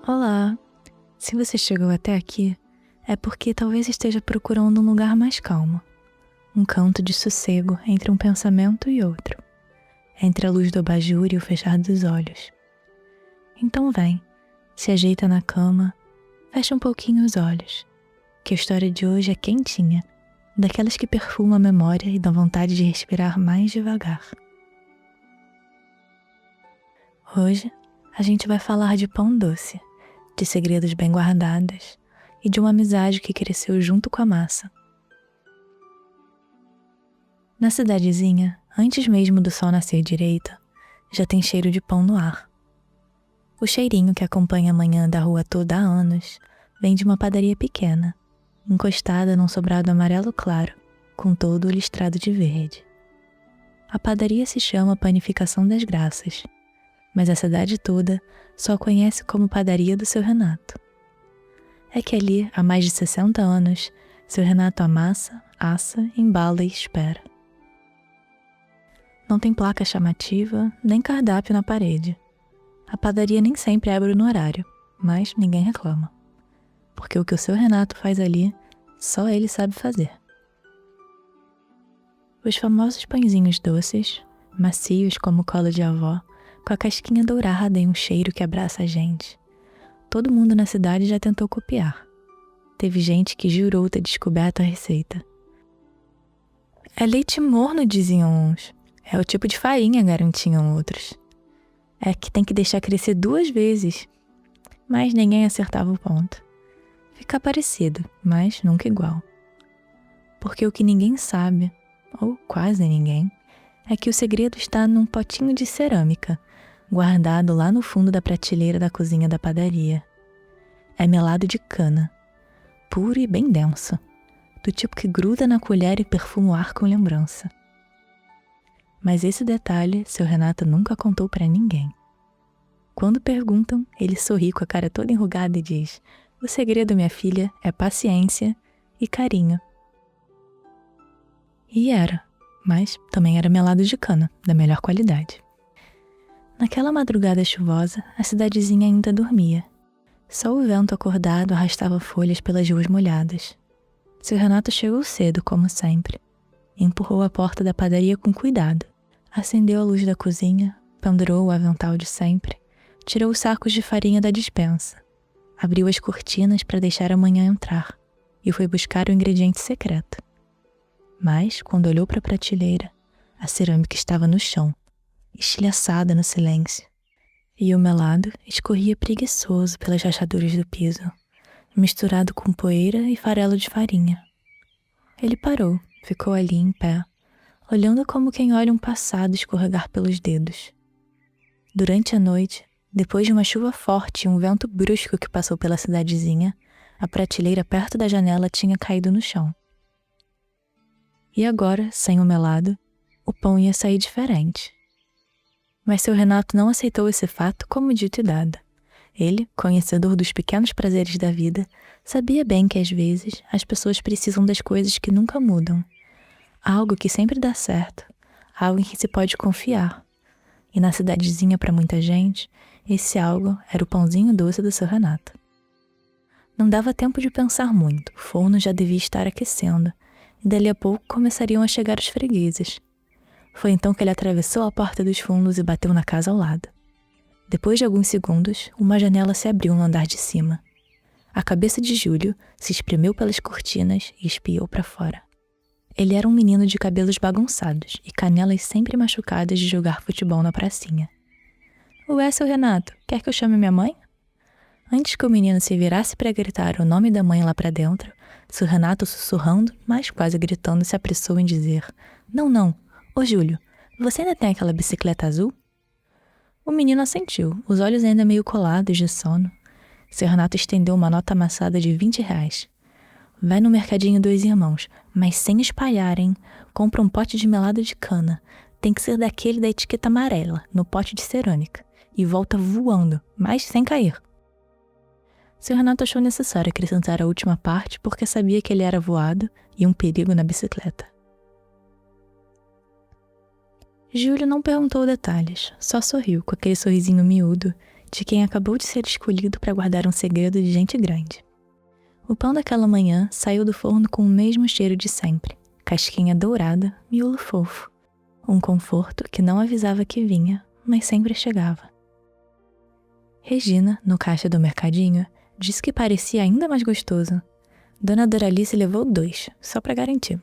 Olá! Se você chegou até aqui, é porque talvez esteja procurando um lugar mais calmo. Um canto de sossego entre um pensamento e outro. Entre a luz do abajur e o fechar dos olhos. Então vem, se ajeita na cama, fecha um pouquinho os olhos, que a história de hoje é quentinha, daquelas que perfumam a memória e dão vontade de respirar mais devagar. Hoje, a gente vai falar de pão doce, de segredos bem guardados e de uma amizade que cresceu junto com a massa. Na cidadezinha, antes mesmo do sol nascer direito, já tem cheiro de pão no ar. O cheirinho que acompanha a manhã da rua toda há anos vem de uma padaria pequena, encostada num sobrado amarelo claro, com todo listrado de verde. A padaria se chama Panificação das Graças, mas a cidade toda só a conhece como Padaria do Seu Renato. É que ali, há mais de 60 anos, Seu Renato amassa, assa, embala e espera. Não tem placa chamativa, nem cardápio na parede. A padaria nem sempre abre no horário, mas ninguém reclama. Porque o que o Seu Renato faz ali, só ele sabe fazer. Os famosos pãezinhos doces, macios como colo de avó, com a casquinha dourada e um cheiro que abraça a gente. Todo mundo na cidade já tentou copiar. Teve gente que jurou ter descoberto a receita. É leite morno, diziam uns. É o tipo de farinha, garantiam outros. É que tem que deixar crescer 2 vezes. Mas ninguém acertava o ponto. Fica parecido, mas nunca igual. Porque o que ninguém sabe, ou quase ninguém, é que o segredo está num potinho de cerâmica, guardado lá no fundo da prateleira da cozinha da padaria. É melado de cana, puro e bem denso, do tipo que gruda na colher e perfuma o ar com lembrança. Mas esse detalhe Seu Renato nunca contou pra ninguém. Quando perguntam, ele sorri com a cara toda enrugada e diz: "O segredo, minha filha, é paciência e carinho." E era, mas também era melado de cana, da melhor qualidade. Naquela madrugada chuvosa, a cidadezinha ainda dormia. Só o vento acordado arrastava folhas pelas ruas molhadas. Seu Renato chegou cedo, como sempre. Empurrou a porta da padaria com cuidado. Acendeu a luz da cozinha, pendurou o avental de sempre, tirou os sacos de farinha da despensa, abriu as cortinas para deixar a manhã entrar e foi buscar o ingrediente secreto. Mas, quando olhou para a prateleira, a cerâmica estava no chão, estilhaçada no silêncio, e o melado escorria preguiçoso pelas rachaduras do piso, misturado com poeira e farelo de farinha. Ele parou, ficou ali em pé, olhando como quem olha um passado escorregar pelos dedos. Durante a noite, depois de uma chuva forte e um vento brusco que passou pela cidadezinha, a prateleira perto da janela tinha caído no chão. E agora, sem o melado, o pão ia sair diferente. Mas Seu Renato não aceitou esse fato como dito e dado. Ele, conhecedor dos pequenos prazeres da vida, sabia bem que às vezes as pessoas precisam das coisas que nunca mudam. Algo que sempre dá certo, algo em que se pode confiar. E na cidadezinha, para muita gente, esse algo era o pãozinho doce do Seu Renato. Não dava tempo de pensar muito, o forno já devia estar aquecendo, e dali a pouco começariam a chegar os fregueses. Foi então que ele atravessou a porta dos fundos e bateu na casa ao lado. Depois de alguns segundos, uma janela se abriu no andar de cima. A cabeça de Júlio se espremeu pelas cortinas e espiou para fora. Ele era um menino de cabelos bagunçados e canelas sempre machucadas de jogar futebol na pracinha. "Ué, Seu Renato, quer que eu chame minha mãe?" Antes que o menino se virasse para gritar o nome da mãe lá para dentro, Seu Renato, sussurrando, mas quase gritando, se apressou em dizer: "Não, não. Ô Júlio, você ainda tem aquela bicicleta azul?" O menino assentiu, os olhos ainda meio colados de sono. Seu Renato estendeu uma nota amassada de R$ 20. "Vai no mercadinho dos irmãos, mas sem espalhar, hein? Compra um pote de melado de cana. Tem que ser daquele da etiqueta amarela, no pote de cerâmica. E volta voando, mas sem cair." Seu Renato achou necessário acrescentar a última parte porque sabia que ele era voado e um perigo na bicicleta. Júlio não perguntou detalhes, só sorriu com aquele sorrisinho miúdo de quem acabou de ser escolhido para guardar um segredo de gente grande. O pão daquela manhã saiu do forno com o mesmo cheiro de sempre, casquinha dourada, miolo fofo. Um conforto que não avisava que vinha, mas sempre chegava. Regina, no caixa do mercadinho, disse que parecia ainda mais gostoso. Dona Doralice levou 2, só para garantir.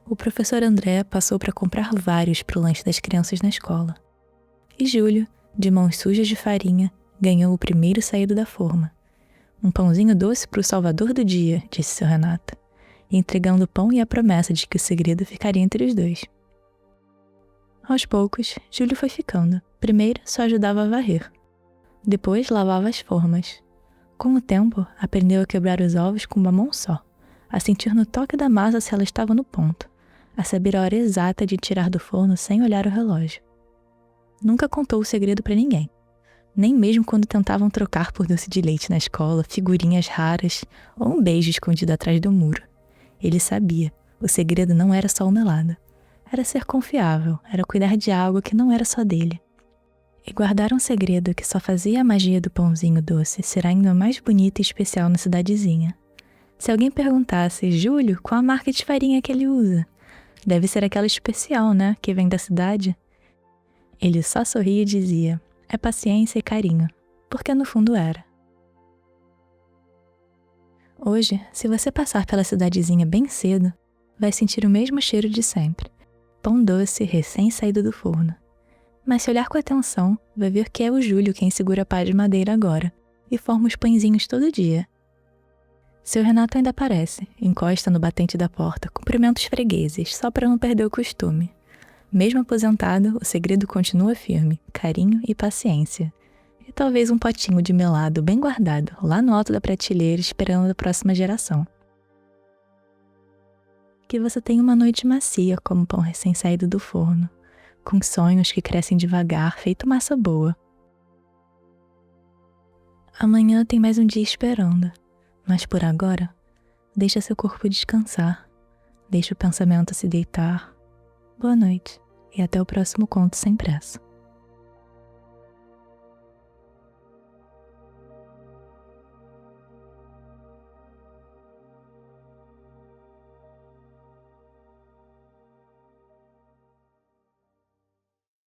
O professor André passou para comprar vários para o lanche das crianças na escola. E Júlio, de mãos sujas de farinha, ganhou o primeiro saído da forma. Um pãozinho doce para o salvador do dia, disse seu Renato, entregando o pão e a promessa de que o segredo ficaria entre os dois. Aos poucos, Júlio foi ficando. Primeiro, só ajudava a varrer. Depois, lavava as formas. Com o tempo, aprendeu a quebrar os ovos com uma mão só, a sentir no toque da massa se ela estava no ponto, a saber a hora exata de tirar do forno sem olhar o relógio. Nunca contou o segredo para ninguém, nem mesmo quando tentavam trocar por doce de leite na escola, figurinhas raras ou um beijo escondido atrás do muro. Ele sabia, o segredo não era só o melado. Era ser confiável, era cuidar de algo que não era só dele. E guardar um segredo que só fazia a magia do pãozinho doce ser ainda mais bonito e especial na cidadezinha. Se alguém perguntasse, Júlio, qual a marca de farinha que ele usa? Deve ser aquela especial, né, que vem da cidade? Ele só sorria e dizia, é paciência e carinho, porque no fundo era. Hoje, se você passar pela cidadezinha bem cedo, vai sentir o mesmo cheiro de sempre. Pão doce recém-saído do forno. Mas se olhar com atenção, vai ver que é o Júlio quem segura a pá de madeira agora e forma os pãezinhos todo dia. Seu Renato ainda aparece, encosta no batente da porta, cumprimenta os fregueses, só para não perder o costume. Mesmo aposentado, o segredo continua firme, carinho e paciência. E talvez um potinho de melado bem guardado, lá no alto da prateleira, esperando a próxima geração. Que você tenha uma noite macia como pão recém-saído do forno, com sonhos que crescem devagar, feito massa boa. Amanhã tem mais um dia esperando, mas por agora, deixa seu corpo descansar, deixa o pensamento se deitar. Boa noite e até o próximo conto sem pressa.